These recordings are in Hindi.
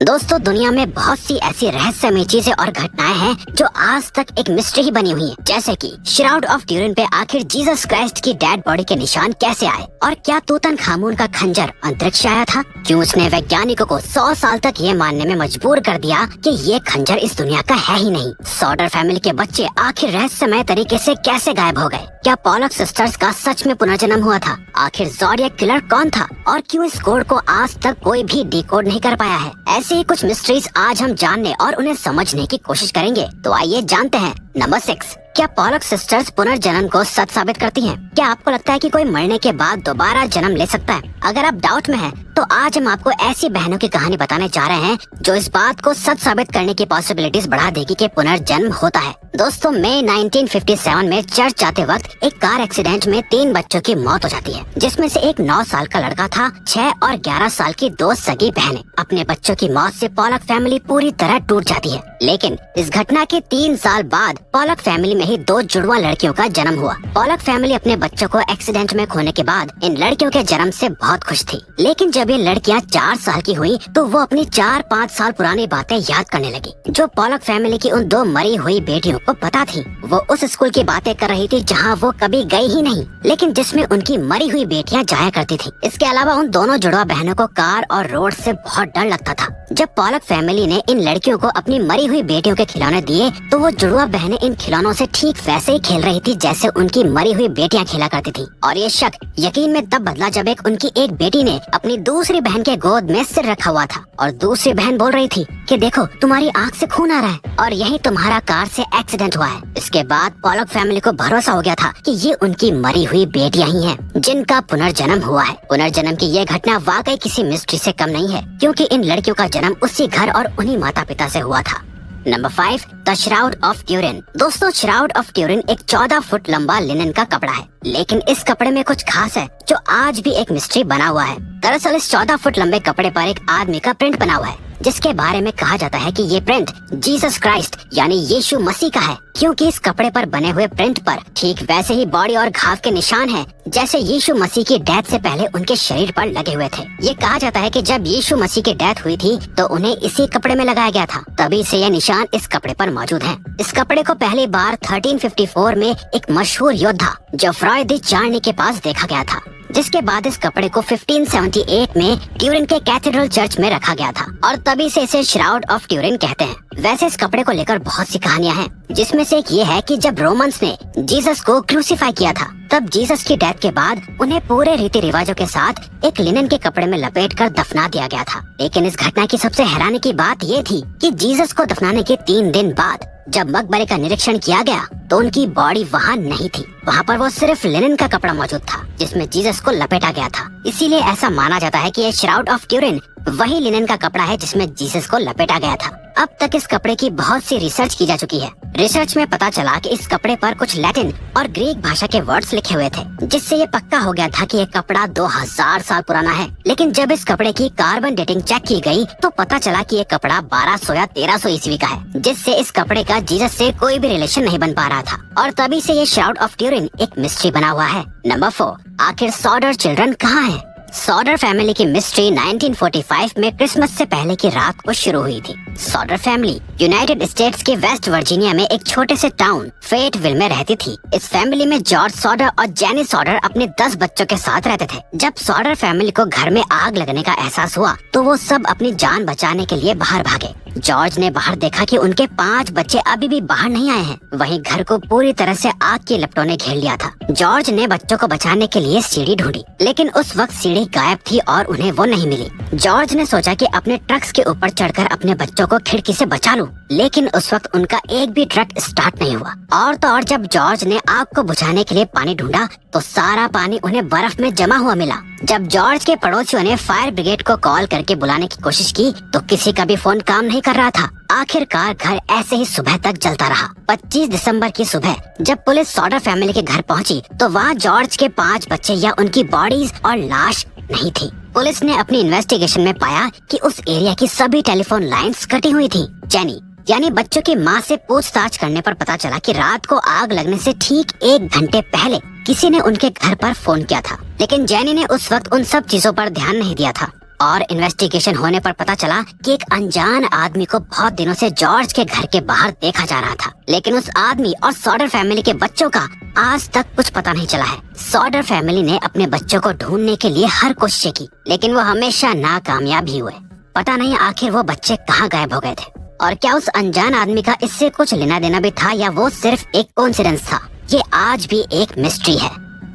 दोस्तों, दुनिया में बहुत सी ऐसी रहस्यमय चीजें और घटनाएं हैं जो आज तक एक मिस्ट्री ही बनी हुई है। जैसे कि श्राउड ऑफ ट्यूरिन पे आखिर जीसस क्राइस्ट की डेड बॉडी के निशान कैसे आए, और क्या तूतनखामुन का खंजर अंतरिक्ष से आया था? क्यों उसने वैज्ञानिकों को 100 साल तक ये मानने में मजबूर कर दिया कि ये खंजर इस दुनिया का है ही नहीं? सॉडर फैमिली के बच्चे आखिर रहस्यमय तरीके से कैसे गायब हो गए? क्या पॉलक सिस्टर्स का सच में पुनर्जन्म हुआ था? आखिर ज़ोडिएक किलर कौन था और क्यों इस कोड को आज तक कोई भी डिकोड नहीं कर पाया है? ऐसे ही कुछ मिस्ट्रीज आज हम जानने और उन्हें समझने की कोशिश करेंगे। तो आइए जानते हैं। नंबर 6, क्या पॉलक सिस्टर्स पुनर्जन्म को सच साबित करती हैं? क्या आपको लगता है कि कोई मरने के बाद दोबारा जन्म ले सकता है? अगर आप डाउट में हैं, तो आज हम आपको ऐसी बहनों की कहानी बताने जा रहे हैं जो इस बात को सच साबित करने की पॉसिबिलिटीज बढ़ा देगी कि पुनर्जन्म होता है। दोस्तों, मई 1957 में चर्च जाते वक्त एक कार एक्सीडेंट में 3 बच्चों की मौत हो जाती है, जिसमें से एक 9 साल का लड़का था। 6 और 11 साल की 2 सगी बहनें। अपने बच्चों की मौत से पॉलक फैमिली पूरी तरह टूट जाती है। लेकिन इस घटना के 3 साल बाद पॉलक फैमिली में ही 2 जुड़वा लड़कियों का जन्म हुआ। पॉलक फैमिली अपने बच्चों को एक्सीडेंट में खोने के बाद इन लड़कियों के जन्म से बहुत खुश थी। लेकिन जब ये लड़कियां 4 साल की हुई तो वो अपनी 4-5 साल पुरानी बातें याद करने लगी, जो पॉलक फैमिली की उन 2 मरी हुई बेटियों को पता थी। वो उस स्कूल की बातें कर रही थी जहाँ वो कभी गई ही नहीं, लेकिन जिसमें उनकी मरी हुई बेटियां जाया करती थी। इसके अलावा उन दोनों जुड़वा बहनों को कार और रोड से बहुत डर लगता था। जब पॉलक फैमिली ने इन लड़कियों को अपनी मरी हुई बेटियों के खिलौने दिए, तो वो जुड़वा बहनें इन खिलौनों से ठीक वैसे ही खेल रही थी जैसे उनकी मरी हुई बेटियां खेला करती थी। और ये शक यकीन में तब बदला जब उनकी एक बेटी ने अपनी दूसरी बहन के गोद में सिर रखा हुआ था और दूसरी बहन बोल रही थी कि देखो, तुम्हारी आँख से खून आ रहा है और यही तुम्हारा कार से एक्सीडेंट हुआ है। इसके बाद पॉलक फैमिली को भरोसा हो गया था कि ये उनकी मरी हुई बेटियां ही हैं, जिनका पुनर्जन्म हुआ है। पुनर्जन्म की ये घटना वाकई किसी मिस्ट्री से कम नहीं है, क्योंकि इन लड़कियों का जन्म उसी घर और उन्हीं माता पिता से हुआ था। Number 5, the shroud of Turin. दोस्तों, श्राउड ऑफ ट्यूरिन एक 14 फुट लंबा लिनन का कपड़ा है, लेकिन इस कपड़े में कुछ खास है जो आज भी एक मिस्ट्री बना हुआ है। दरअसल इस 14 फुट लंबे कपड़े पर एक आदमी का प्रिंट बना हुआ है, जिसके बारे में कहा जाता है कि ये प्रिंट जीसस क्राइस्ट यानी यीशु मसीह का है, क्योंकि इस कपड़े पर बने हुए प्रिंट पर ठीक वैसे ही बॉडी और घाव के निशान हैं जैसे यीशु मसीह की डेथ से पहले उनके शरीर पर लगे हुए थे। ये कहा जाता है कि जब यीशु मसीह की डेथ हुई थी तो उन्हें इसी कपड़े में लगाया गया था, तभी से ये निशान इस कपड़े पर मौजूद हैं। इस कपड़े को पहली बार 1354 में एक मशहूर योद्धा जोफ्रॉय दी चार्नी के पास देखा गया था, जिसके बाद इस कपड़े को 1578 में ट्यूरिन के कैथेड्रल चर्च में रखा गया था और तभी से इसे श्राउड ऑफ ट्यूरिन कहते हैं। वैसे इस कपड़े को लेकर बहुत सी कहानियां हैं, जिसमें से एक ये है कि जब रोमन्स ने जीसस को क्रूसीफाई किया था, तब जीसस की डेथ के बाद उन्हें पूरे रीति रिवाजों के साथ एक लिनन के कपड़े में लपेटकर दफना दिया गया था। लेकिन इस घटना की सबसे हैरानी की बात ये थी कि जीसस को दफनाने के 3 दिन बाद जब मकबरे का निरीक्षण किया गया तो उनकी बॉडी वहाँ नहीं थी। वहाँ पर वो सिर्फ लिनन का कपड़ा मौजूद था जिसमें जीसस को लपेटा गया था। इसीलिए ऐसा माना जाता है कि ये श्राउड ऑफ ट्यूरिन वही लिनन का कपड़ा है जिसमें जीसस को लपेटा गया था। अब तक इस कपड़े की बहुत सी रिसर्च की जा चुकी है। रिसर्च में पता चला कि इस कपड़े पर कुछ लैटिन और ग्रीक भाषा के वर्ड्स लिखे हुए थे, जिससे ये पक्का हो गया था कि ये कपड़ा 2000 साल पुराना है। लेकिन जब इस कपड़े की कार्बन डेटिंग चेक की गई तो पता चला कि ये कपड़ा 1200 या 1300 ईस्वी का है, जिससे इस कपड़े का जीसस से कोई भी रिलेशन नहीं बन पा रहा था और तभी से ये श्राउड ऑफ ट्यूरिन एक मिस्ट्री बना हुआ है। नंबर 4, आखिर सॉडर चिल्ड्रन कहाँ हैं? सॉडर फैमिली की मिस्ट्री 1945 में क्रिसमस से पहले की रात को शुरू हुई थी। सॉडर फैमिली यूनाइटेड स्टेट्स के वेस्ट वर्जीनिया में एक छोटे से टाउन फेटविल में रहती थी। इस फैमिली में जॉर्ज सॉडर और जेनी सॉडर अपने 10 बच्चों के साथ रहते थे। जब सॉडर फैमिली को घर में आग लगने का एहसास हुआ तो वो सब अपनी जान बचाने के लिए बाहर भागे। जॉर्ज ने बाहर देखा कि उनके 5 बच्चे अभी भी बाहर नहीं आए हैं। वहीं घर को पूरी तरह से आग की लपटों ने घेर लिया था। जॉर्ज ने बच्चों को बचाने के लिए सीढ़ी ढूंढी, लेकिन उस वक्त सीढ़ी गायब थी और उन्हें वो नहीं मिली। जॉर्ज ने सोचा कि अपने ट्रक्स के ऊपर चढ़कर अपने बच्चों को खिड़की से बचा लूं, लेकिन उस वक्त उनका एक भी ट्रक स्टार्ट नहीं हुआ। और तो और जब जॉर्ज ने आग को बुझाने के लिए पानी ढूंढा तो सारा पानी उन्हें बर्फ में जमा हुआ मिला। जब जॉर्ज के पड़ोसियों ने फायर ब्रिगेड को कॉल करके बुलाने की कोशिश की तो किसी का भी फोन काम नहीं कर रहा था। आखिरकार घर ऐसे ही सुबह तक जलता रहा। 25 दिसंबर की सुबह जब पुलिस सॉडर फैमिली के घर पहुंची तो वहां जॉर्ज के 5 बच्चे या उनकी बॉडीज और लाश नहीं थी। पुलिस ने अपनी इन्वेस्टिगेशन में पाया कि उस एरिया की सभी टेलीफोन लाइंस कटी हुई थी। जेनी यानी बच्चों की मां से पूछताछ करने पर पता चला कि रात को आग लगने से ठीक 1 घंटे पहले किसी ने उनके घर पर फोन किया था, लेकिन जेनी ने उस वक्त उन सब चीजों पर ध्यान नहीं दिया था और इन्वेस्टिगेशन होने पर पता चला कि एक अनजान आदमी को बहुत दिनों से जॉर्ज के घर के बाहर देखा जा रहा था, लेकिन उस आदमी और सॉडर फैमिली के बच्चों का आज तक कुछ पता नहीं चला है। सॉडर फैमिली ने अपने बच्चों को ढूंढने के लिए हर कोशिश की, लेकिन वो हमेशा नाकामयाब ही हुए। पता नहीं आखिर वो बच्चे कहाँ गायब हो गए थे, और क्या उस अनजान आदमी का इससे कुछ लेना देना भी था या वो सिर्फ एक कोइंसिडेंस था। ये आज भी एक मिस्ट्री है।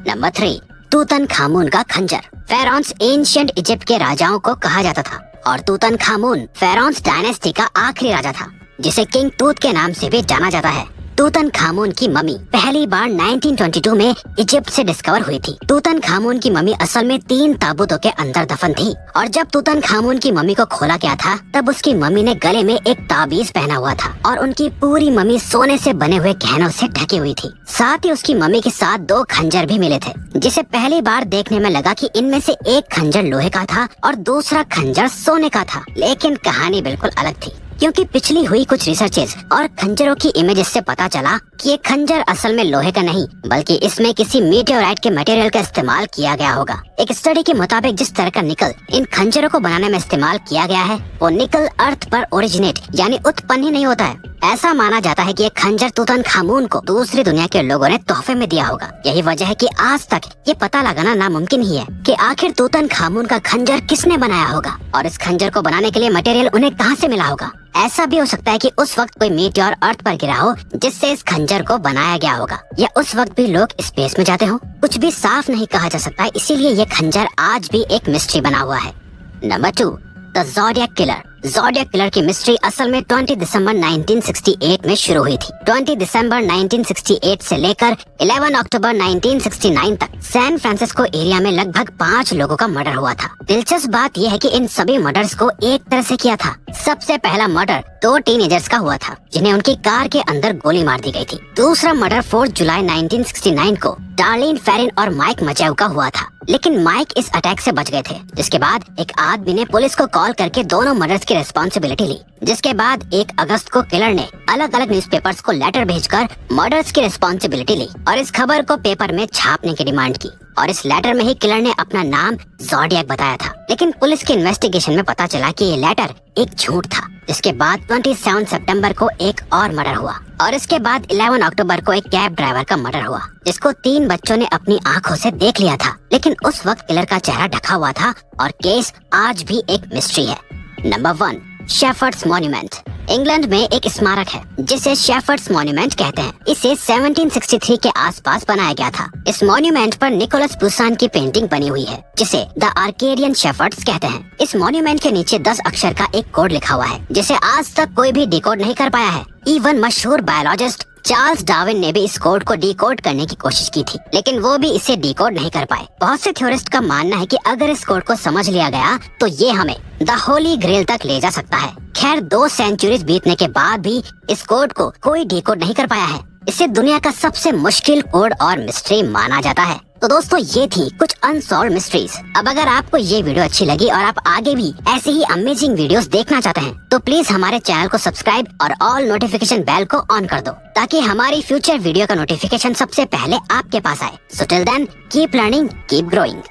नंबर 3, तूतनखामुन का खंजर। फेरोन्स एंशिएंट इजिप्ट के राजाओं को कहा जाता था, और तूतनखामुन फेरोन्स डायनेस्टी का आखिरी राजा था, जिसे किंग तूत के नाम से भी जाना जाता है। तूतनखामुन की मम्मी पहली बार 1922 में इजिप्ट से डिस्कवर हुई थी। तूतनखामुन की मम्मी असल में 3 ताबूतों के अंदर दफन थी, और जब तूतनखामुन की मम्मी को खोला गया था तब उसकी मम्मी ने गले में एक ताबीज पहना हुआ था, और उनकी पूरी मम्मी सोने से बने हुए गहनों से ढकी हुई थी। साथ ही उसकी मम्मी के साथ 2 खंजर भी मिले थे, जिसे पहली बार देखने में लगा कि इनमें से एक खंजर लोहे का था और दूसरा खंजर सोने का था। लेकिन कहानी बिल्कुल अलग थी, क्योंकि पिछली हुई कुछ रिसर्चेस और खंजरों की इमेजेस से पता चला कि ये खंजर असल में लोहे का नहीं, बल्कि इसमें किसी मीटेओराइट के मटेरियल का इस्तेमाल किया गया होगा। एक स्टडी के मुताबिक जिस तरह का निकल इन खंजरों को बनाने में इस्तेमाल किया गया है, वो निकल अर्थ पर ओरिजिनेट यानी उत्पन्न ही नहीं होता है। ऐसा माना जाता है कि ये खंजर तूतनखामुन को दूसरी दुनिया के लोगों ने तोहफे में दिया होगा। यही वजह है कि आज तक ये पता लगाना नामुमकिन ही है कि आखिर तूतनखामुन का खंजर किसने बनाया होगा, और इस खंजर को बनाने के लिए मटेरियल उन्हें कहां से मिला होगा। ऐसा भी हो सकता है कि उस वक्त कोई मीटियोर अर्थ पर गिरा हो जिससे इस खंजर को बनाया गया होगा, या उस वक्त भी लोग स्पेस में जाते हो। कुछ भी साफ नहीं कहा जा सकता, इसीलिए ये खंजर आज भी एक मिस्ट्री बना हुआ है। Number 2, the zodiac killer. Zodiac killer की मिस्ट्री असल में 20 दिसंबर 1968 में शुरू हुई थी। 20 दिसंबर 1968 से लेकर 11 अक्टूबर 1969 तक सैन फ्रांसिस्को एरिया में लगभग 5 लोगों का मर्डर हुआ था। दिलचस्प बात यह है कि इन सभी मर्डर्स को एक तरह से किया था। सबसे पहला मर्डर 2 टीनेजर्स का हुआ था, जिन्हें उनकी कार के अंदर गोली मार दी गई थी। दूसरा मर्डर 4 जुलाई 1969 को डार्लिन फेरिन और माइक मचेव का हुआ था, लेकिन माइक इस अटैक से बच गए थे। जिसके बाद एक आदमी ने पुलिस को कॉल करके दोनों मर्डर्स की रिस्पॉन्सिबिलिटी ली। जिसके बाद 1 अगस्त को किलर ने अलग अलग न्यूज़पेपर्स को लेटर भेजकर मर्डर्स की रिस्पॉन्सिबिलिटी ली और इस खबर को पेपर में छापने की डिमांड की, और इस लेटर में ही किलर ने अपना नाम ज़ोडिएक बताया था। लेकिन पुलिस की इन्वेस्टिगेशन में पता चला कि ये लेटर एक झूठ था। जिसके बाद 27 सितंबर को एक और मर्डर हुआ, और इसके बाद 11 अक्टूबर को एक कैब ड्राइवर का मर्डर हुआ, जिसको 3 बच्चों ने अपनी आंखों से देख लिया था। लेकिन उस वक्त किलर का चेहरा ढका हुआ था, और केस आज भी एक मिस्ट्री है। Number 1, shepherd's monument. इंग्लैंड में एक स्मारक है जिसे शेफर्ड्स मॉन्यूमेंट कहते हैं। इसे 1763 के आसपास बनाया गया था। इस मॉन्यूमेंट पर निकोलस बुसान की पेंटिंग बनी हुई है, जिसे द आर्केडियन शेफर्ड्स कहते हैं। इस मॉन्यूमेंट के नीचे 10 अक्षर का एक कोड लिखा हुआ है, जिसे आज तक कोई भी डिकोड नहीं कर पाया है। इवन मशहूर बायोलॉजिस्ट चार्ल्स डार्विन ने भी इस कोड को डिकोड करने की कोशिश की थी, लेकिन वो भी इसे डिकोड नहीं कर पाए। बहुत से थ्योरिस्ट का मानना है कि अगर इस कोड को समझ लिया गया तो ये हमें द होली ग्रेल तक ले जा सकता है। खैर 2 सेंचुरीज बीतने के बाद भी इस कोड को कोई डिकोड नहीं कर पाया है। इसे दुनिया का सबसे मुश्किल कोड और मिस्ट्री माना जाता है। तो दोस्तों, ये थी कुछ अनसॉल्व मिस्ट्रीज। अब अगर आपको ये वीडियो अच्छी लगी और आप आगे भी ऐसे ही अमेजिंग वीडियोस देखना चाहते हैं, तो प्लीज हमारे चैनल को सब्सक्राइब और ऑल नोटिफिकेशन बेल को ऑन कर दो, ताकि हमारी फ्यूचर वीडियो का नोटिफिकेशन सबसे पहले आपके पास आए। So till then, keep learning, keep growing.